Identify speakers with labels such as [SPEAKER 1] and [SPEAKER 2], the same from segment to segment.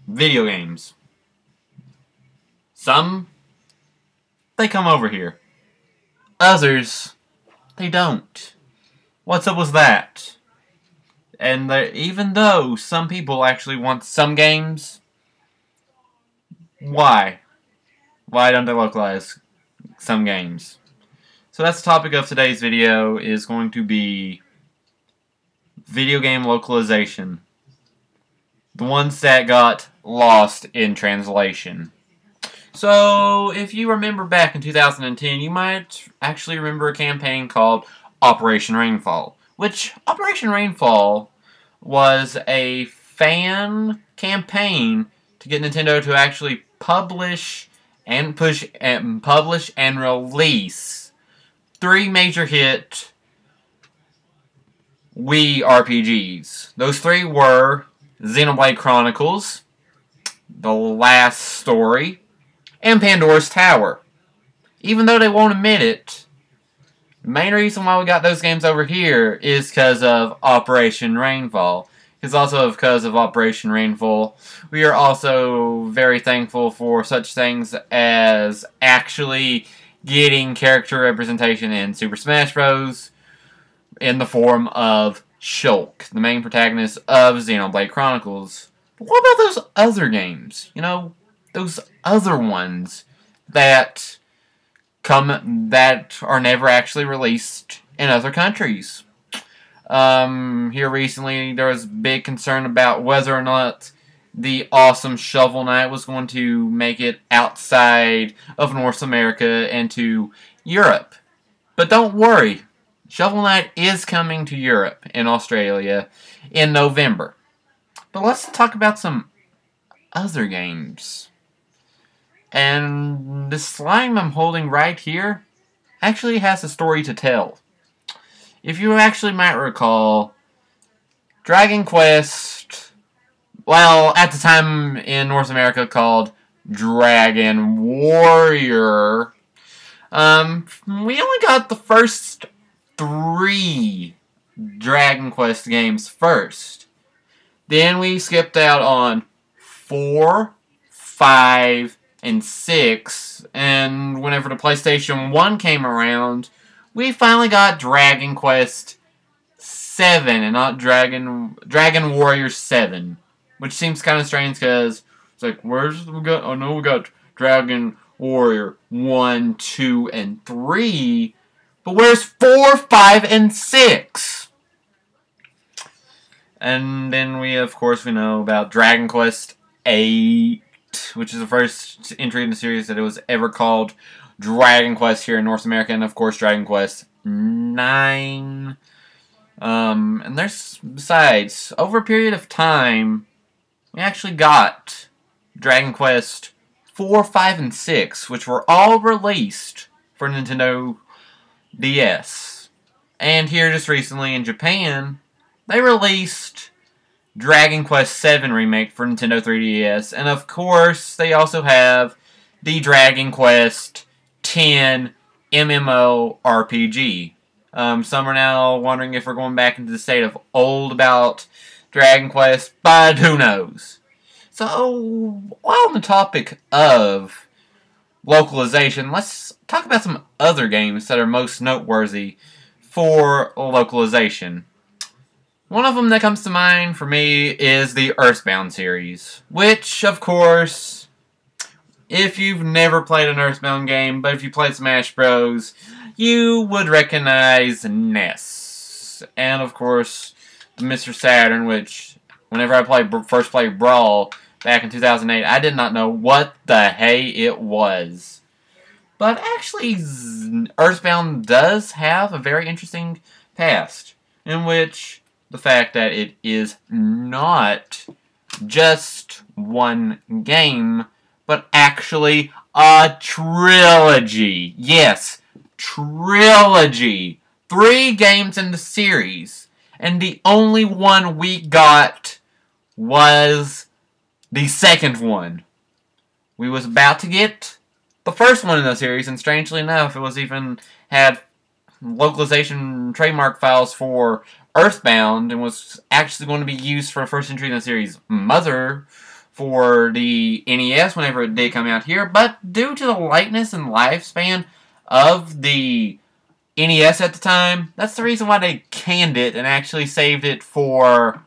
[SPEAKER 1] video games. Some, they come over here. Others, they don't. What's up with that? And even though some people actually want some games, why? Why don't they localize some games? So that's the topic of today's video, is going to be video game localization. The ones that got lost in translation. So, if you remember back in 2010, you might actually remember a campaign called Operation Rainfall. Which, Operation Rainfall was a fan campaign to get Nintendo to actually publish and release 3 major hit Wii RPGs. Those 3 were Xenoblade Chronicles, The Last Story, and Pandora's Tower. Even though they won't admit it, the main reason why we got those games over here is because of Operation Rainfall. It's also because of Operation Rainfall. We are also very thankful for such things as actually getting character representation in Super Smash Bros. In the form of Shulk, the main protagonist of Xenoblade Chronicles. But what about those other games? You know, those other ones that are never actually released in other countries. Here recently, there was big concern about whether or not the awesome Shovel Knight was going to make it outside of North America and to Europe. But don't worry, Shovel Knight is coming to Europe and Australia in November. But let's talk about some other games. And the slime I'm holding right here actually has a story to tell. If you actually might recall, Dragon Quest, well, at the time in North America called Dragon Warrior, we only got the first 3 Dragon Quest games first. Then we skipped out on 4, 5, and 6, and whenever the PlayStation 1 came around, we finally got Dragon Quest 7, and not Dragon Warrior 7, which seems kind of strange because it's like, we got Dragon Warrior 1, 2, and 3, but where's 4, 5, and 6? And then we know about Dragon Quest 8, which is the first entry in the series that it was ever called Dragon Quest here in North America, and of course Dragon Quest 9. And besides, over a period of time, we actually got Dragon Quest 4, 5, and 6, which were all released for Nintendo DS. And here just recently in Japan, they released Dragon Quest 7 Remake for Nintendo 3DS. And of course, they also have the Dragon Quest 10 MMORPG. Some are now wondering if we're going back into the state of old about Dragon Quest, but who knows? So, while on the topic of localization, let's talk about some other games that are most noteworthy for localization. One of them that comes to mind for me is the Earthbound series, which, of course, if you've never played an Earthbound game, but if you played Smash Bros., you would recognize Ness. And, of course, the Mr. Saturn, which, whenever I first played Brawl back in 2008, I did not know what the hey it was. But actually, Earthbound does have a very interesting past, in which the fact that it is not just one game, but actually a trilogy. Yes, trilogy. 3 games in the series. And the only one we got was the second one. We was about to get the first one in the series, and strangely enough, it was even had localization trademark files for Earthbound, and was actually going to be used for the first entry in the series, Mother, for the NES whenever it did come out here, but due to the lightness and lifespan of the NES at the time, that's the reason why they canned it and actually saved it for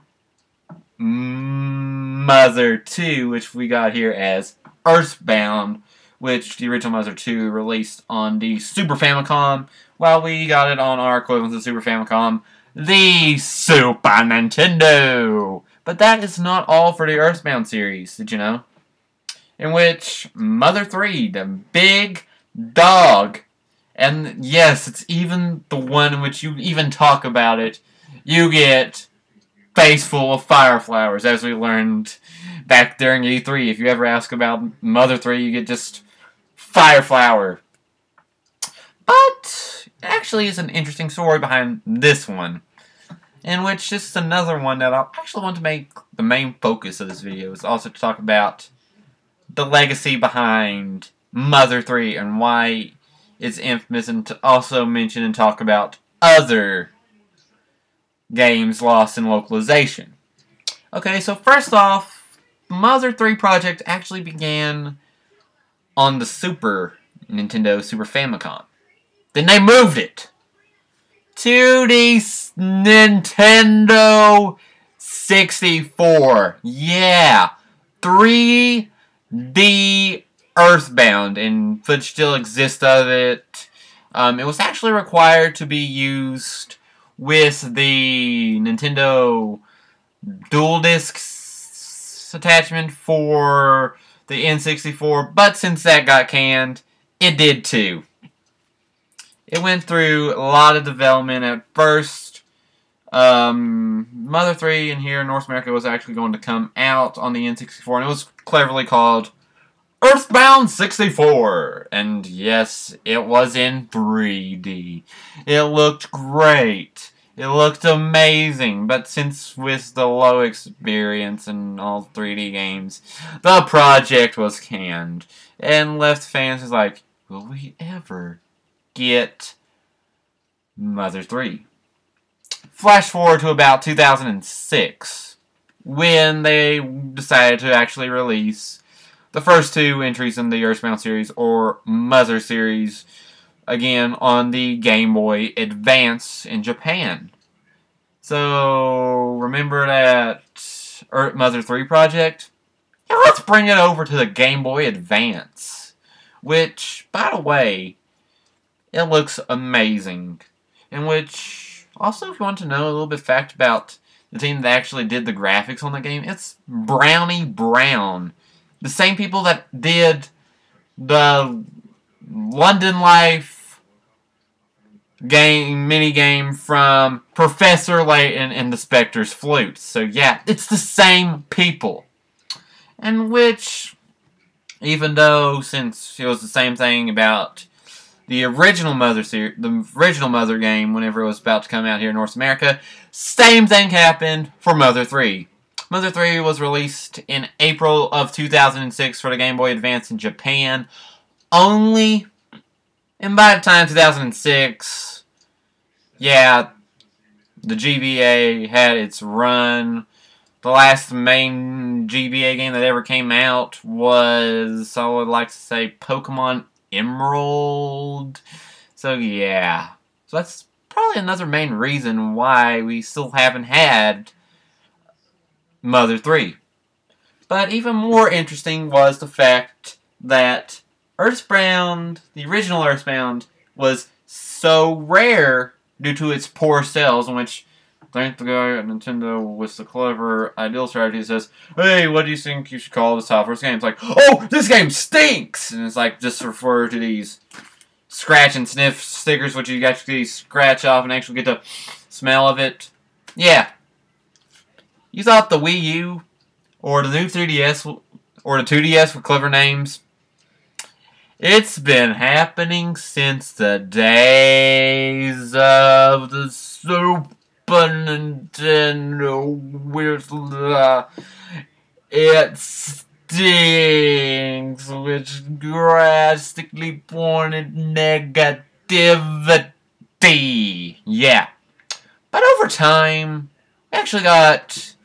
[SPEAKER 1] Mother 2, which we got here as Earthbound, which the original Mother 2 released on the Super Famicom, while we got it on our equivalent to Super Famicom, the Super Nintendo. But that is not all for the Earthbound series, did you know? In which Mother 3, the big dog, and yes, it's even the one in which you even talk about it, you get face full of fire flowers, as we learned back during E3. If you ever ask about Mother 3, you get just fire flower. But it actually is an interesting story behind this one, in which this is another one that I actually want to make the main focus of this video, is also to talk about the legacy behind Mother 3 and why it's infamous, and to also mention and talk about other games lost in localization. Okay, so first off, Mother 3 project actually began on the Super Nintendo Super Famicom. Then they moved it to the Nintendo 64. Yeah, 3D Earthbound, and footage still exists of it. It was actually required to be used with the Nintendo Dual Discs attachment for the N64, but since that got canned, it did too. It went through a lot of development at first. Mother 3 in here in North America was actually going to come out on the N64, and it was cleverly called Earthbound 64. And yes, it was in 3D. It looked great. It looked amazing. But since with the low experience in all 3D games, the project was canned and left fans like, will we ever get Mother 3? Flash forward to about 2006, when they decided to actually release the first two entries in the Earthbound series, or Mother series, again on the Game Boy Advance in Japan. So, remember that Mother 3 project? Yeah, let's bring it over to the Game Boy Advance, which, by the way, it looks amazing. In which, also, if you want to know a little bit fact about the team that actually did the graphics on the game, it's Brownie Brown. The same people that did the London Life mini-game from Professor Layton and the Spectre's Flute. So yeah, it's the same people. And which, even though, since it was the same thing about the original Mother game, whenever it was about to come out here in North America, same thing happened for Mother 3. Mother 3 was released in April of 2006 for the Game Boy Advance in Japan only. And by the time 2006, yeah, the GBA had its run. The last main GBA game that ever came out was, I would like to say, Pokemon Emerald. So yeah, so that's probably another main reason why we still haven't had Mother 3. But even more interesting was the fact that Earthbound, the original Earthbound, was so rare due to its poor sales, in which I think the guy at Nintendo with the clever ideal strategy says, hey, what do you think you should call this top first game? It's like, oh, this game stinks! And it's like, just refer to these scratch and sniff stickers, which you actually scratch off and actually get the smell of it. Yeah. You thought the Wii U, or the new 3DS, or the 2DS with clever names? It's been happening since the days of the Super Nintendo with it stinks, which drastically pointed negativity. Yeah. But over time, we actually got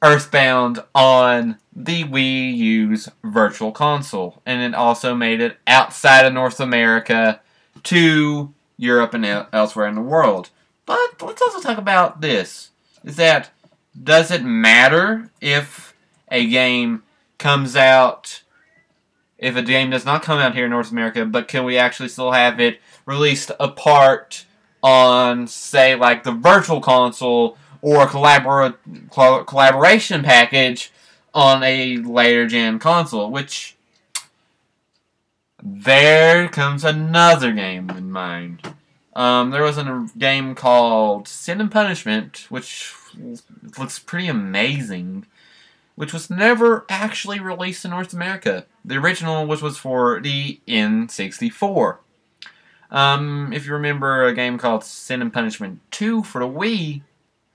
[SPEAKER 1] Earthbound on the Wii U's Virtual Console. And it also made it outside of North America to Europe and elsewhere in the world. But let's also talk about this. Is that, does it matter if a game comes out, if a game does not come out here in North America, but can we actually still have it released apart on, say, like the Virtual Console or a collaboration package on a later gen console? Which, there comes another game in mind. There was a game called Sin and Punishment, which looks pretty amazing, which was never actually released in North America. The original, which was for the N64. If you remember a game called Sin and Punishment 2 for the Wii,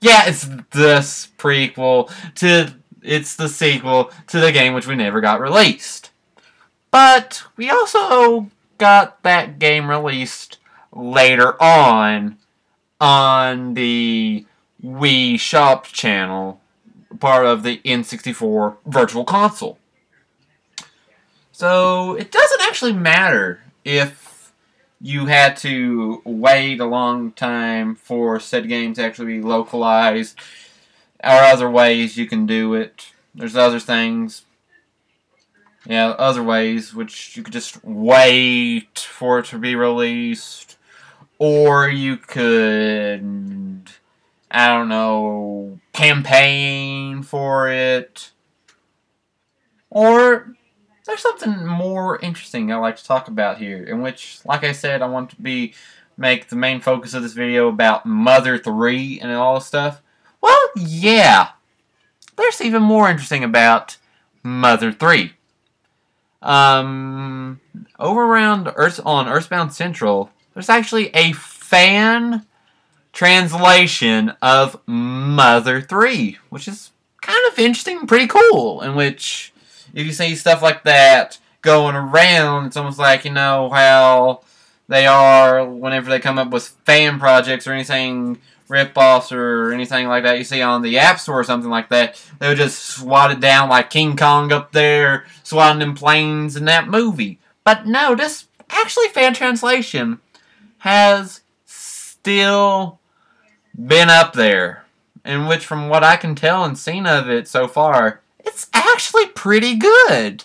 [SPEAKER 1] yeah, it's the sequel to the game which we never got released. But we also got that game released later on the Wii Shop channel, part of the N64 Virtual Console. So it doesn't actually matter if you had to wait a long time for said game to actually be localized, or other ways you can do it. There's other things. Yeah, other ways which you could just wait for it to be released. Or you could, I don't know, campaign for it. Or there's something more interesting I like to talk about here, in which, like I said, I want to make the main focus of this video about Mother 3 and all this stuff. Well, yeah, there's even more interesting about Mother 3. Over around on Earthbound Central, there's actually a fan translation of Mother 3, which is kind of interesting and pretty cool, in which, if you see stuff like that going around, it's almost like, you know, how they are whenever they come up with fan projects or anything, rip-offs or anything like that you see on the App Store or something like that, they would just swat it down like King Kong up there, swatting them planes in that movie. But no, this actually fan translation has still been up there, in which, from what I can tell and seen of it so far, it's actually pretty good.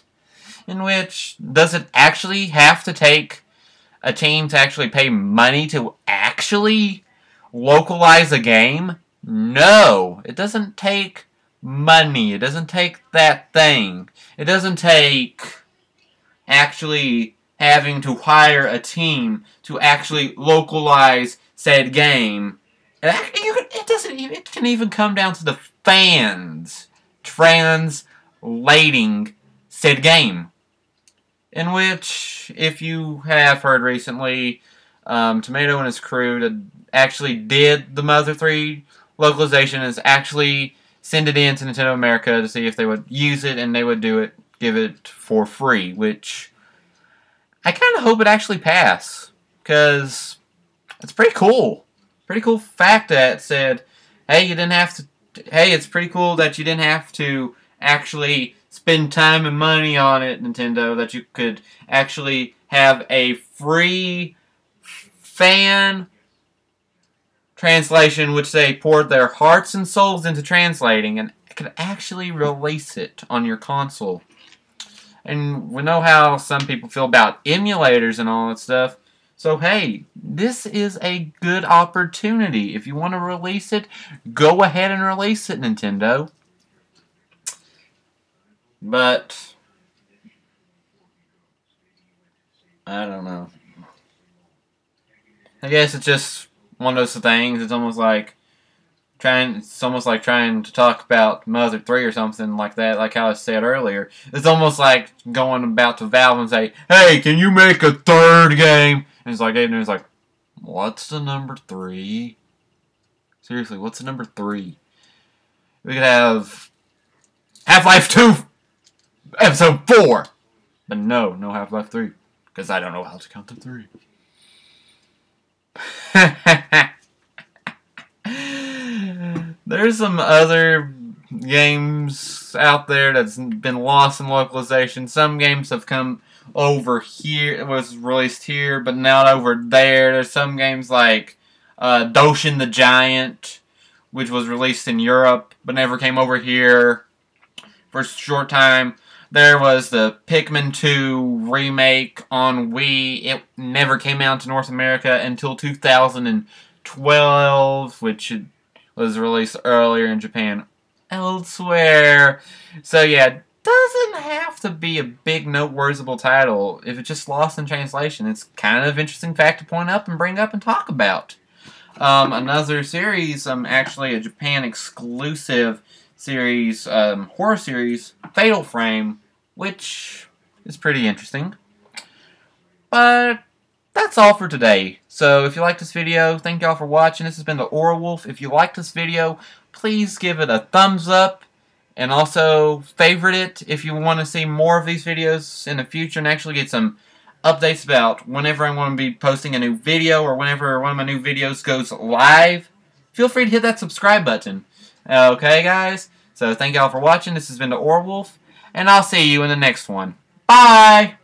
[SPEAKER 1] In which, does it actually have to take a team to actually pay money to actually localize a game? No, it doesn't take money. It doesn't take that thing. It doesn't take actually having to hire a team to actually localize said game. It can even come down to the fans translating said game. In which, if you have heard recently, Tomato and his crew that actually did the Mother 3 localization is actually send it in to Nintendo America to see if they would use it, and they would give it for free, which I kind of hope it actually pass, because it's pretty cool. Pretty cool fact that said, hey, it's pretty cool that you didn't have to actually spend time and money on it, Nintendo, that you could actually have a free fan translation which they poured their hearts and souls into translating, and could actually release it on your console. And we know how some people feel about emulators and all that stuff. So hey, this is a good opportunity. If you want to release it, go ahead and release it, Nintendo. But I don't know. I guess it's just one of those things. It's almost like trying to talk about Mother 3 or something like that, like how I said earlier. It's almost like going about to Valve and say, hey, can you make a third game? And it's like, what's the number 3? Seriously, what's the number 3? We could have Half-Life 2 Episode 4. But no Half-Life 3. Because I don't know how to count to 3. There's some other games out there that's been lost in localization. Some games have come over here. It was released here, but not over there. There's some games like Doshin the Giant, which was released in Europe, but never came over here for a short time. There was the Pikmin 2 remake on Wii. It never came out to North America until 2012, which was released earlier in Japan elsewhere. So yeah, doesn't have to be a big noteworthy title if it's just lost in translation. It's kind of interesting fact to point up and bring up and talk about. Another series, actually a Japan exclusive series, horror series, Fatal Frame, which is pretty interesting. But that's all for today. So if you liked this video, thank y'all for watching. This has been DaAuraWolf. If you liked this video, please give it a thumbs up. And also favorite it if you want to see more of these videos in the future and actually get some updates about whenever I'm going to be posting a new video or whenever one of my new videos goes live. Feel free to hit that subscribe button. Okay, guys? So thank y'all for watching. This has been DaAuraWolf, and I'll see you in the next one. Bye!